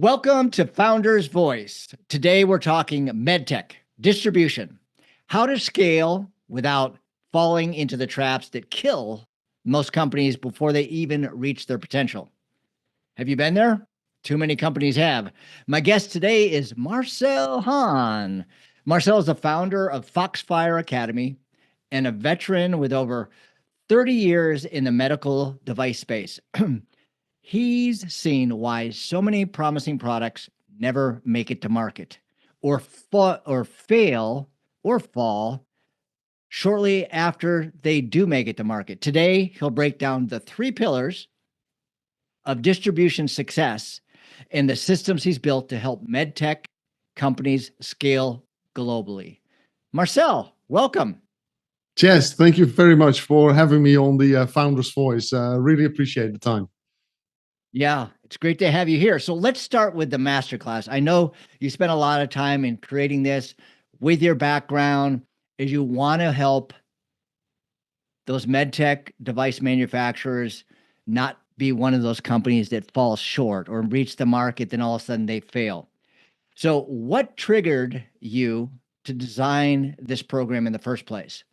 Welcome to Founder's Voice. Today we're talking MedTech Distribution, how to scale without falling into the traps that kill most companies before they even reach their potential. Have you been there? Too many companies have. My guest today is Marcel Haan. Marcel is the founder of FoxFire Academy and a veteran with over 30 years in the medical device space. He's seen why so many promising products never make it to market or fail or fall shortly after they do make it to market. Today, he'll break down the three pillars of distribution success and the systems he's built to help medtech companies scale globally. Marcel, welcome. Chaz, thank you very much for having me on the Founder's Voice. Really appreciate the time. Yeah, it's great to have you here. So let's start with the masterclass. I know you spent a lot of time in creating this with your background as you want to help those medtech device manufacturers not be one of those companies that falls short or reach the market, then all of a sudden they fail. So what triggered you to design this program in the first place?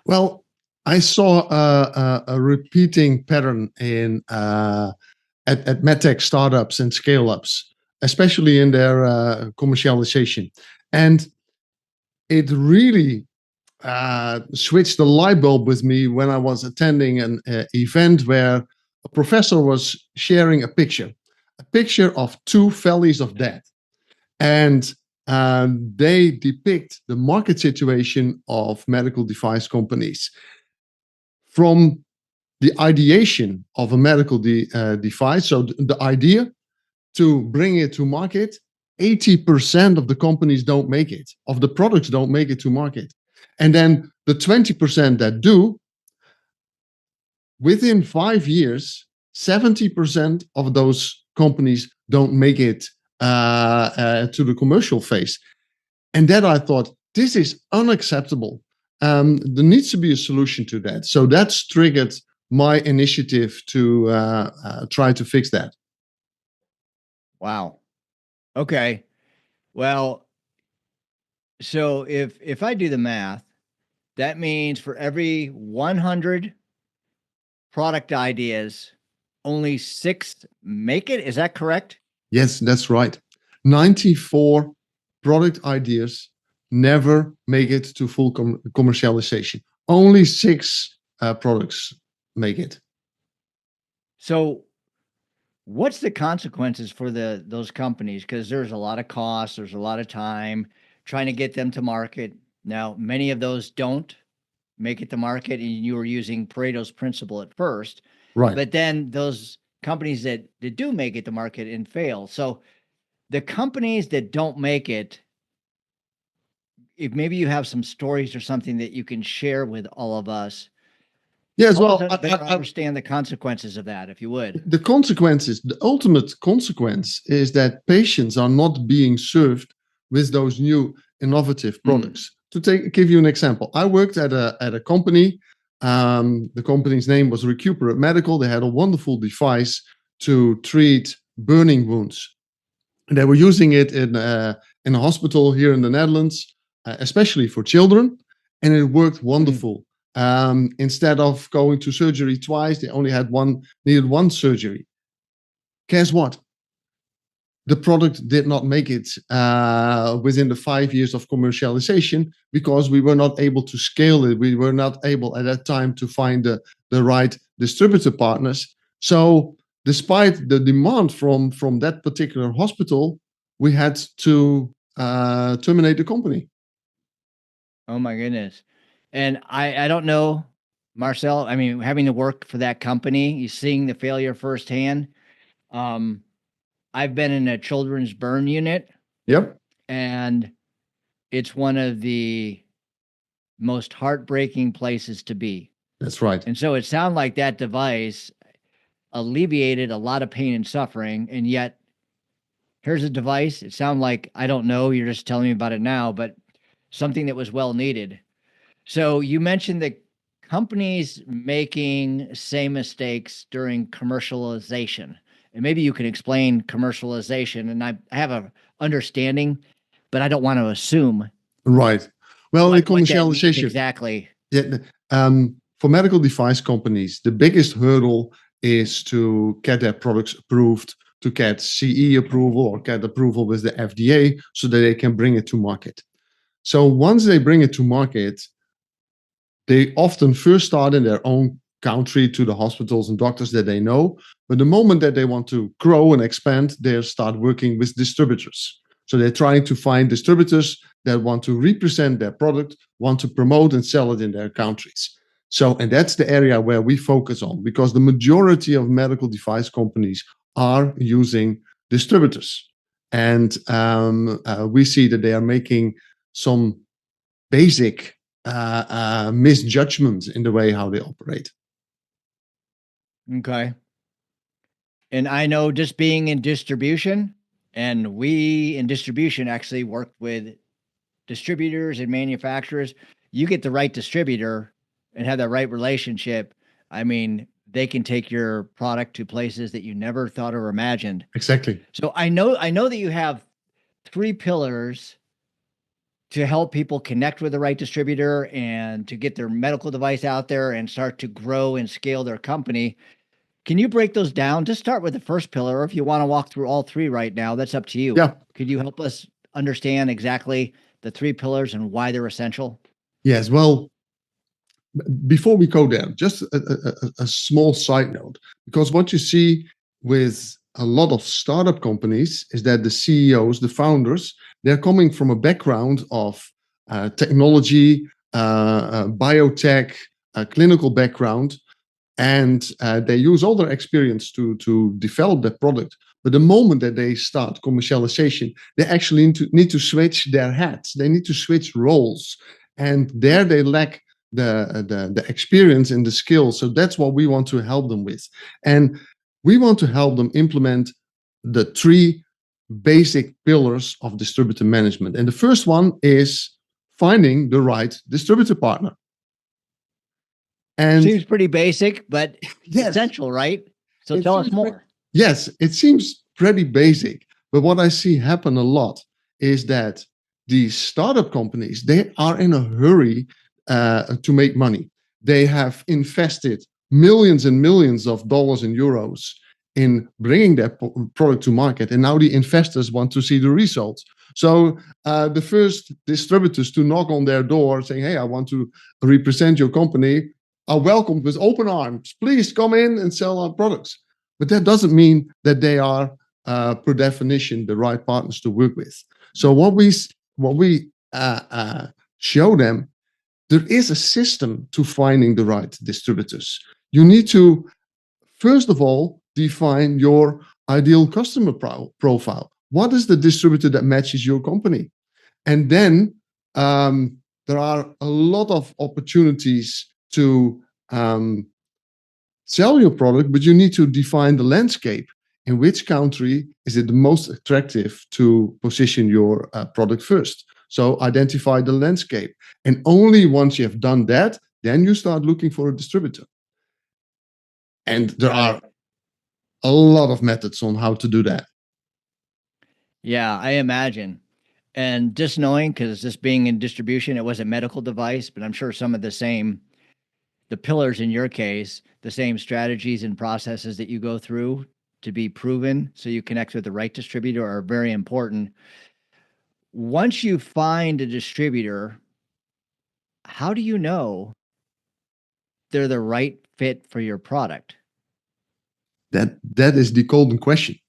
Well, I saw a repeating pattern at MedTech startups and scale-ups, especially in their commercialization. And it really switched the light bulb with me when I was attending an event where a professor was sharing a picture of two valleys of death. And they depict the market situation of medical device companies from the ideation of a medical device. So the idea to bring it to market, 80% of the companies don't make it, of the products don't make it to market. And then the 20% that do, within 5 years, 70% of those companies don't make it to the commercial phase. And that I thought, this is unacceptable. There needs to be a solution to that. So that's triggered my initiative to try to fix that. Wow. Okay. Well, so if I do the math, that means for every 100 product ideas, only 6 make it. Is that correct? Yes, that's right. 94 product ideas never make it to full commercialization. Only 6 products make it. So what's the consequences for those companies? Because there's a lot of costs, there's a lot of time trying to get them to market. Now, many of those don't make it to market, and you were using Pareto's principle at first. Right. But then those companies that do make it to market and fail. So the companies that don't make it, if maybe you have some stories or something that you can share with all of us. Yes, well, I understand the consequences of that, if you would. The consequences, the ultimate consequence is that patients are not being served with those new innovative products. To give you an example, I worked at a company. The company's name was Recuperate Medical. They had a wonderful device to treat burning wounds. And they were using it in a hospital here in the Netherlands, especially for children, and it worked wonderful. Instead of going to surgery twice, they only needed one surgery. Guess what? The product did not make it within the 5 years of commercialization because we were not able to scale it. We were not able at that time to find the right distributor partners. So despite the demand from that particular hospital, we had to terminate the company. Oh my goodness. And I don't know, Marcel, I mean, having to work for that company, you seeing the failure firsthand. I've been in a children's burn unit. Yep. And it's one of the most heartbreaking places to be. That's right. And so it sounded like that device alleviated a lot of pain and suffering. And yet here's a device. It sounded like, I don't know, you're just telling me about it now, but something that was well needed. So you mentioned that companies making same mistakes during commercialization. and maybe you can explain commercialization. And I have a understanding, but I don't want to assume Right. Well, in what that means commercialization, exactly. yeah, for medical device companies, the biggest hurdle is to get their products approved, to get CE approval or get approval with the FDA so that they can bring it to market. So once they bring it to market, they often first start in their own country to the hospitals and doctors that they know. But the moment that they want to grow and expand, they start working with distributors. So they're trying to find distributors that want to represent their product, want to promote and sell it in their countries. So, and that's the area where we focus on, because the majority of medical device companies are using distributors. And we see that they are making some basic misjudgments in the way how they operate. Okay. And I know just being in distribution, and we in distribution actually work with distributors and manufacturers. You get the right distributor and have that right relationship. I mean, they can take your product to places that you never thought or imagined. Exactly. So I know that you have 3 pillars to help people connect with the right distributor and to get their medical device out there and start to grow and scale their company. Can you break those down? Just start with the first pillar, or if you want to walk through all 3 right now, that's up to you. Yeah. Could you help us understand exactly the 3 pillars and why they're essential? Yes. Well, before we go there, just a small side note, because what you see with a lot of startup companies is that the CEOs, the founders, they're coming from a background of technology, biotech, clinical background, and they use all their experience to develop that product. But the moment that they start commercialization, they actually need to switch their hats. They need to switch roles, and there they lack the experience and the skills. So that's what we want to help them with, and we want to help them implement the 3 basic pillars of distributor management. And the first one is finding the right distributor partner. And seems pretty basic, but yes, essential, right? So tell us more. Yes, it seems pretty basic, but what I see happen a lot is that these startup companies, they are in a hurry to make money. They have invested millions and millions of dollars and euros in bringing their product to market, and now the investors want to see the results. So the first distributors to knock on their door saying, "Hey, I want to represent your company," are welcomed with open arms. Please come in and sell our products. But that doesn't mean that they are, per definition, the right partners to work with. So what we show them, there is a system to finding the right distributors. You need to, first of all, define your ideal customer profile. What is the distributor that matches your company? And then there are a lot of opportunities to sell your product, but you need to define the landscape. In which country is it the most attractive to position your product first? So identify the landscape. And only once you have done that, then you start looking for a distributor. And there are a lot of methods on how to do that. Yeah, I imagine. And just knowing, because this being in distribution, it was a medical device, but I'm sure some of the pillars in your case, the same strategies and processes that you go through to be proven so you connect with the right distributor are very important. Once you find a distributor, how do you know they're the right fit for your product? That is the golden question.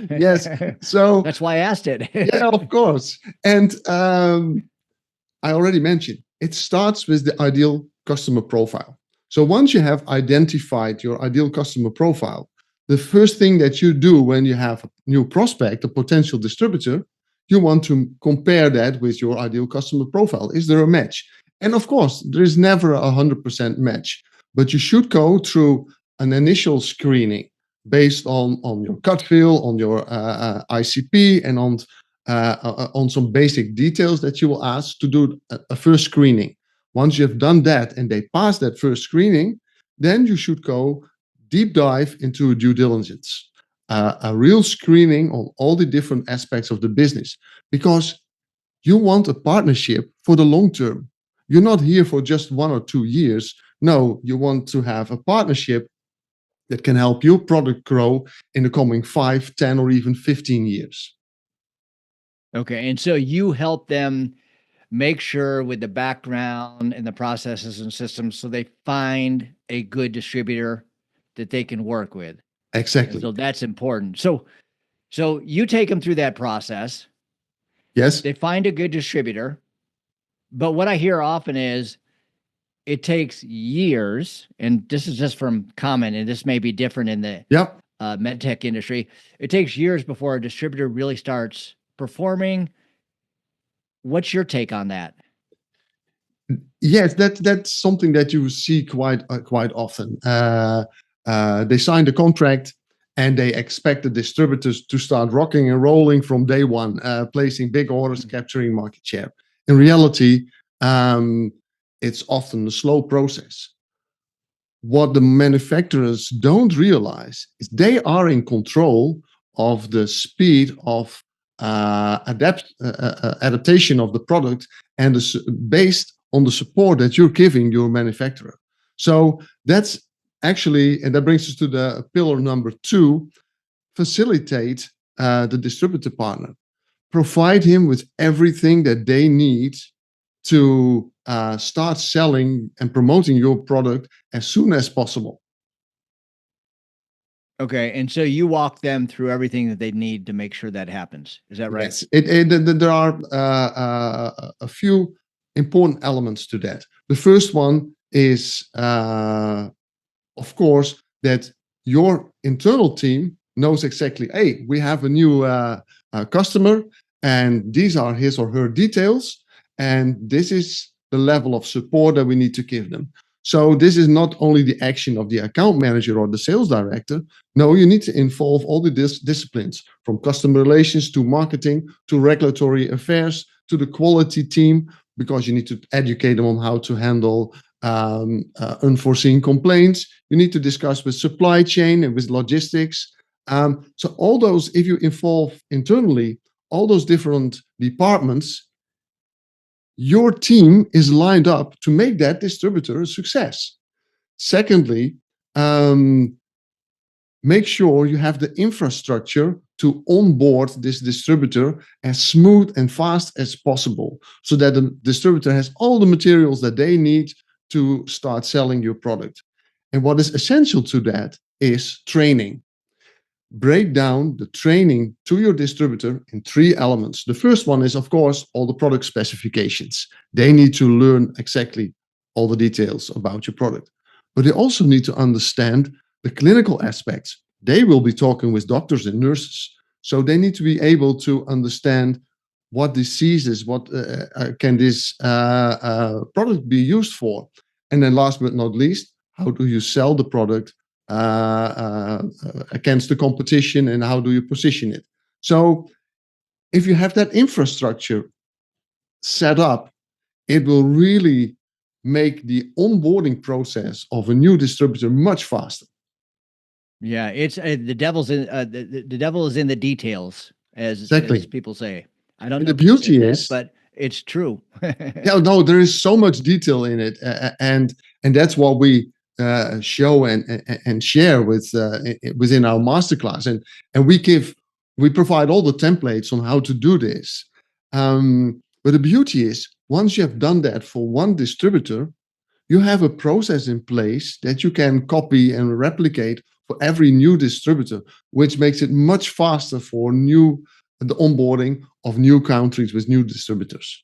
Yes. So that's why I asked it. Yeah, of course. And I already mentioned, it starts with the ideal customer profile. So once you have identified your ideal customer profile, the first thing that you do when you have a new prospect, a potential distributor, you want to compare that with your ideal customer profile. Is there a match? And of course, there is never a 100% match, but you should go through an initial screening based on your gut feel, on your ICP, and on some basic details that you will ask to do a first screening. Once you have done that and they pass that first screening, then you should go deep dive into due diligence. a real screening on all the different aspects of the business, because you want a partnership for the long term. You're not here for just 1 or 2 years. No, you want to have a partnership that can help your product grow in the coming 5, 10, or even 15 years. Okay. And so you help them make sure with the background and the processes and systems so they find a good distributor that they can work with. And Exactly. so that's important. So you take them through that process. Yes. They find a good distributor. But what I hear often is it takes years, and this is just from comment, and this may be different in the Yep. MedTech industry. It takes years before a distributor really starts performing. What's your take on that? Yes, that's something that you see quite often. They sign the contract and they expect the distributors to start rocking and rolling from day one, placing big orders, capturing market share. In reality, it's often a slow process. What the manufacturers don't realize is they are in control of the speed of adaptation of the product, and based on the support that you're giving your manufacturer. So that's actually, and that brings us to the pillar number 2, facilitate the distributor partner. Provide him with everything that they need to start selling and promoting your product as soon as possible. Okay. And so you walk them through everything that they need to make sure that happens. Is that right? Yes, there are a few important elements to that. The first one is, of course, that your internal team knows exactly, hey, we have a new customer, and these are his or her details, and this is the level of support that we need to give them. So this is not only the action of the account manager or the sales director. No, you need to involve all the disciplines, from customer relations to marketing to regulatory affairs to the quality team, because you need to educate them on how to handle unforeseen complaints. You need to discuss with supply chain and with logistics. So all those, if you involve internally all those different departments, your team is lined up to make that distributor a success. Secondly, make sure you have the infrastructure to onboard this distributor as smooth and fast as possible, so that the distributor has all the materials that they need to start selling your product. And what is essential to that is training. Break down the training to your distributor in 3 elements. The first one is, of course, all the product specifications. They need to learn exactly all the details about your product. But they also need to understand the clinical aspects. They will be talking with doctors and nurses. So they need to be able to understand what diseases, what can this product be used for. And then last but not least, how do you sell the product against the competition, and how do you position it? So if you have that infrastructure set up, it will really make the onboarding process of a new distributor much faster. Yeah, it's the devil's in the devil is in the details, as people say. I don't know. The beauty is, but it's true. Yeah, no, there is so much detail in it, and that's what we show and share with within our masterclass, and we provide all the templates on how to do this. But the beauty is, once you have done that for one distributor, you have a process in place that you can copy and replicate for every new distributor, which makes it much faster for the onboarding of new countries with new distributors.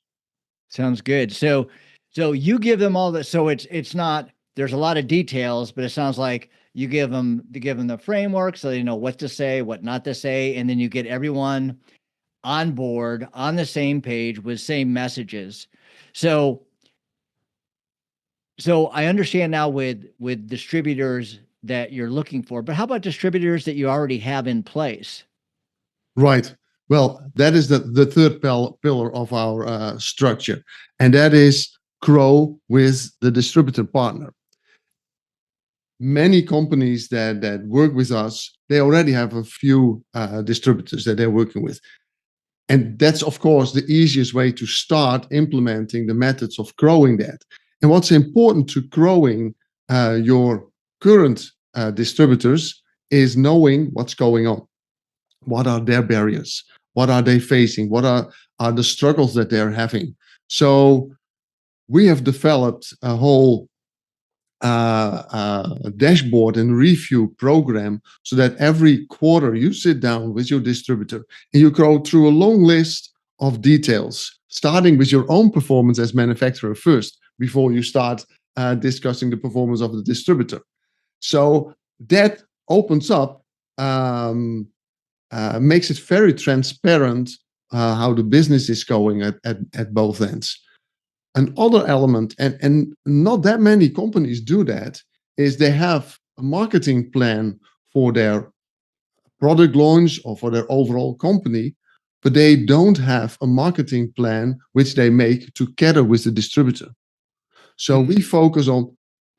Sounds good. So you give them all that. So it's not, there's a lot of details, but it sounds like you give them the framework so they know what to say, what not to say, and then you get everyone on board on the same page with same messages. So I understand now with distributors that you're looking for, but how about distributors that you already have in place? Right. Well, that is the third pillar of our structure, and that is grow with the distributor partner. many companies that work with us, they already have a few distributors that they're working with. And that's, of course, the easiest way to start implementing the methods of growing that. And what's important to growing your current distributors is knowing what's going on. What are their barriers? What are they facing? What are the struggles that they're having? So we have developed a whole dashboard and review program so that every quarter you sit down with your distributor and you go through a long list of details, starting with your own performance as manufacturer first before you start discussing the performance of the distributor. So that opens up, makes it very transparent how the business is going at both ends. Another element, and not that many companies do that, is they have a marketing plan for their product launch or for their overall company, but they don't have a marketing plan which they make together with the distributor. So we focus on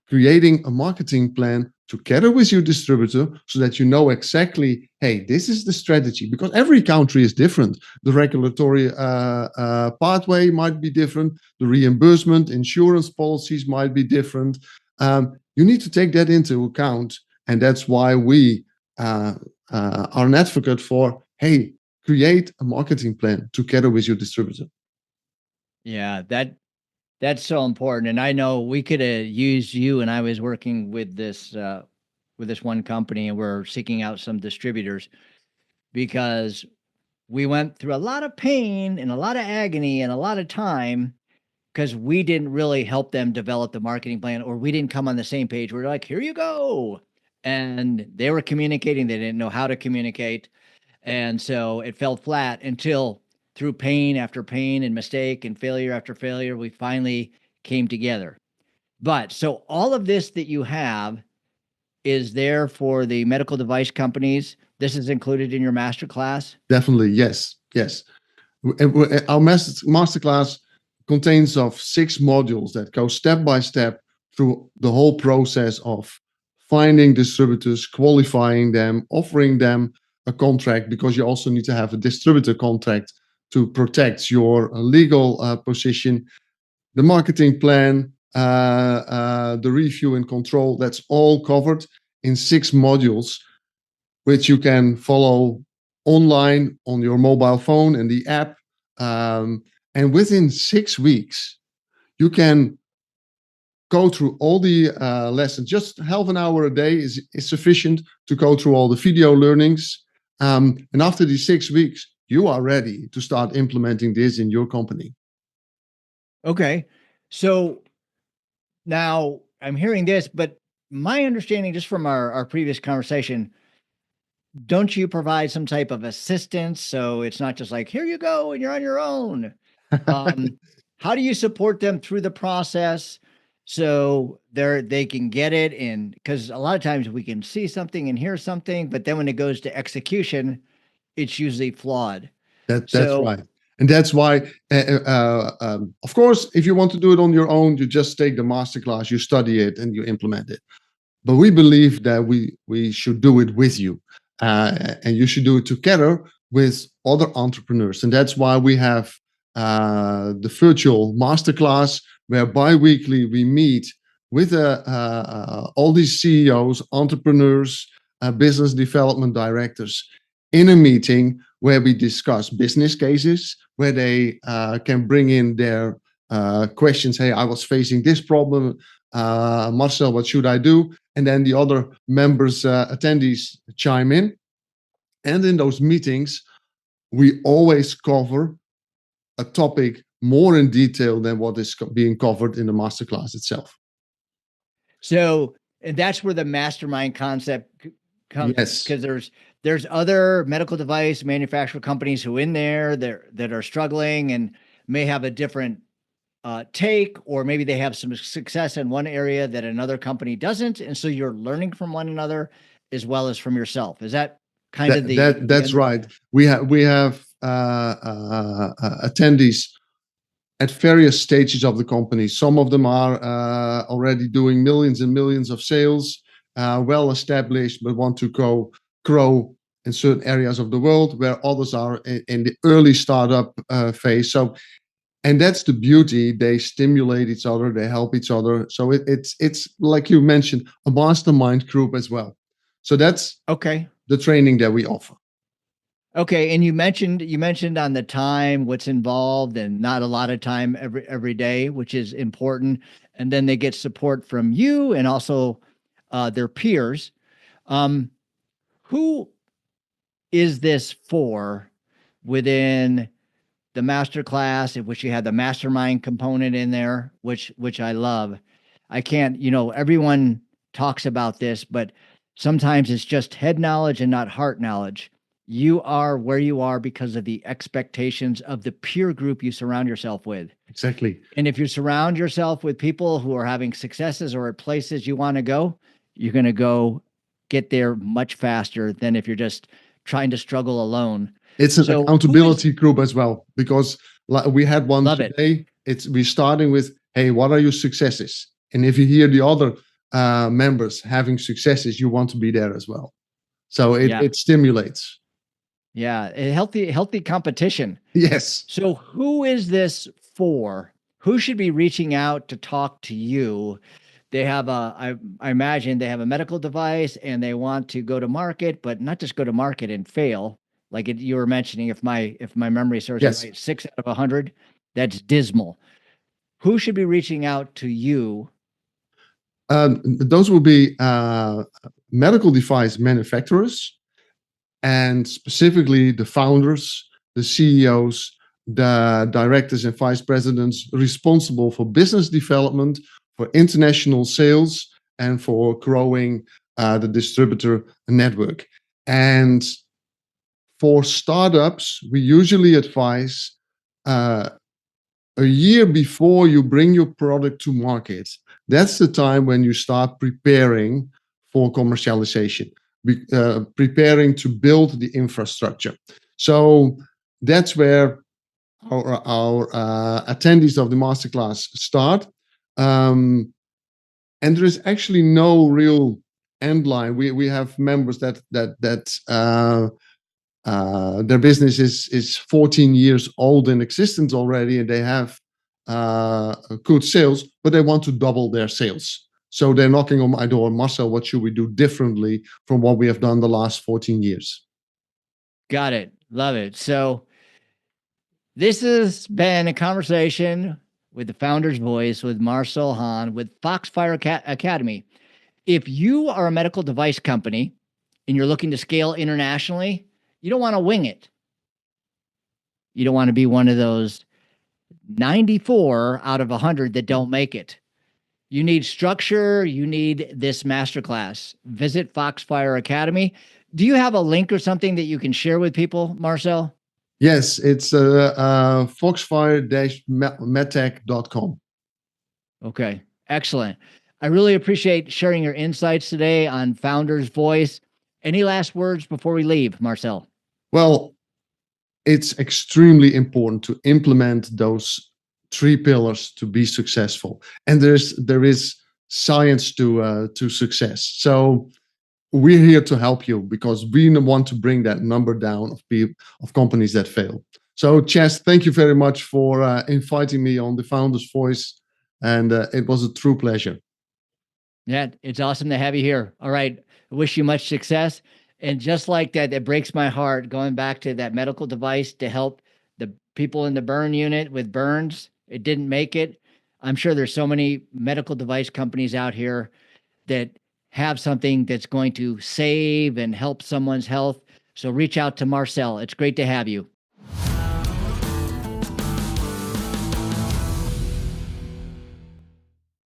creating a marketing plan together with your distributor so that you know exactly, hey, this is the strategy, because every country is different. The regulatory pathway might be different. The reimbursement, insurance policies might be different. You need to take that into account. And that's why we are an advocate for, hey, create a marketing plan together with your distributor. Yeah, that's so important. And I know we could have used you, and I was working with this one company, and we're seeking out some distributors because we went through a lot of pain and a lot of agony and a lot of time because we didn't really help them develop the marketing plan, or we didn't come on the same page. We're like, here you go. And they were communicating. They didn't know how to communicate. And so it fell flat until through pain after pain and mistake and failure after failure, we finally came together. But so all of this that you have is there for the medical device companies. This is included in your masterclass? Definitely, yes. Our masterclass contains of 6 modules that go step by step through the whole process of finding distributors, qualifying them, offering them a contract, because you also need to have a distributor contract to protect your legal position, the marketing plan, the review and control. That's all covered in 6 modules, which you can follow online on your mobile phone and the app. And within 6 weeks, you can go through all the lessons. Just half an hour a day is sufficient to go through all the video learnings. And after these 6 weeks, you are ready to start implementing this in your company. Okay. So now I'm hearing this, but my understanding just from our previous conversation, don't you provide some type of assistance? So it's not just like, here you go, and you're on your own. How do you support them through the process so they can get it? And because a lot of times we can see something and hear something, but then when it goes to execution, it's usually flawed. That's right. And that's why, of course, if you want to do it on your own, you just take the masterclass, you study it, and you implement it. But we believe that we should do it with you, and you should do it together with other entrepreneurs. And that's why we have the virtual masterclass, where bi-weekly we meet with all these CEOs, entrepreneurs, business development directors in a meeting where we discuss business cases, where they can bring in their questions. Hey, I was facing this problem. Marcel, what should I do? And then the other members, attendees chime in. And in those meetings, we always cover a topic more in detail than what is being covered in the masterclass itself. So, and that's where the mastermind concept comes. Yes. Because there's other medical device manufacturer companies who in there that are struggling and may have a different take, or maybe they have some success in one area that another company doesn't, and so you're learning from one another as well as from yourself. Is that kind of that's right? We have attendees at various stages of the company. Some of them are already doing millions and millions of sales. well established, but want to grow in certain areas of the world where others are in the early startup phase. So, and that's the beauty. They stimulate each other, they help each other. So it's like you mentioned, a mastermind group as well. So that's Okay. the training that we offer. Okay, and you mentioned on the time what's involved and not a lot of time every day, which is important. And then they get support from you and also their peers. Um, who is this for within the master class, in which you have the mastermind component in there, which I love. I can't, everyone talks about this, but sometimes it's just head knowledge and not heart knowledge. You are where you are because of the expectations of the peer group you surround yourself with. Exactly. And if you surround yourself with people who are having successes or at places you want to go, you're going to go get there much faster than if you're just trying to struggle alone. It's an So accountability group as well, because we had one love it. today. We're starting with, hey, what are your successes? And if you hear the other members having successes, you want to be there as well. So it stimulates. Yeah, a healthy competition. Yes. So who is this for? Who should be reaching out to talk to you? They have I imagine they have a medical device and they want to go to market, but not just go to market and fail. Like you were mentioning, if my memory serves me right, 6 out of 100, that's dismal. Who should be reaching out to you? Those will be medical device manufacturers, and specifically the founders, the CEOs, the directors and vice presidents responsible for business development, for international sales, and for growing the distributor network. And for startups, we usually advise a year before you bring your product to market. That's the time when you start preparing for commercialization, preparing to build the infrastructure. So that's where our attendees of the masterclass start. And there is actually no real end line. We have members that their business is 14 years old in existence already, and they have good sales, but they want to double their sales. So they're knocking on my door, Marcel, what should we do differently from what we have done the last 14 years? Got it. Love it. So this has been a conversation with the founder's voice with Marcel Haan with FoxFire Academy. If you are a medical device company and you're looking to scale internationally, you don't want to wing it. You don't want to be one of those 94 out of 100 that don't make it. You need structure. You need this masterclass. Visit FoxFire Academy. Do you have a link or something that you can share with people, Marcel? Yes, it's FoxFire-medtech.com. Okay, excellent. I really appreciate sharing your insights today on Founder's Voice. Any last words before we leave, Marcel? Well, it's extremely important to implement those 3 pillars to be successful. And there is science to success. So we're here to help you because we want to bring that number down of companies that fail. So Chaz, thank you very much for inviting me on the Founder's Voice. And it was a true pleasure. Yeah, it's awesome to have you here. All right. I wish you much success. And just like that, it breaks my heart going back to that medical device to help the people in the burn unit with burns. It didn't make it. I'm sure there's so many medical device companies out here that have something that's going to save and help someone's health. So reach out to Marcel. It's great to have you.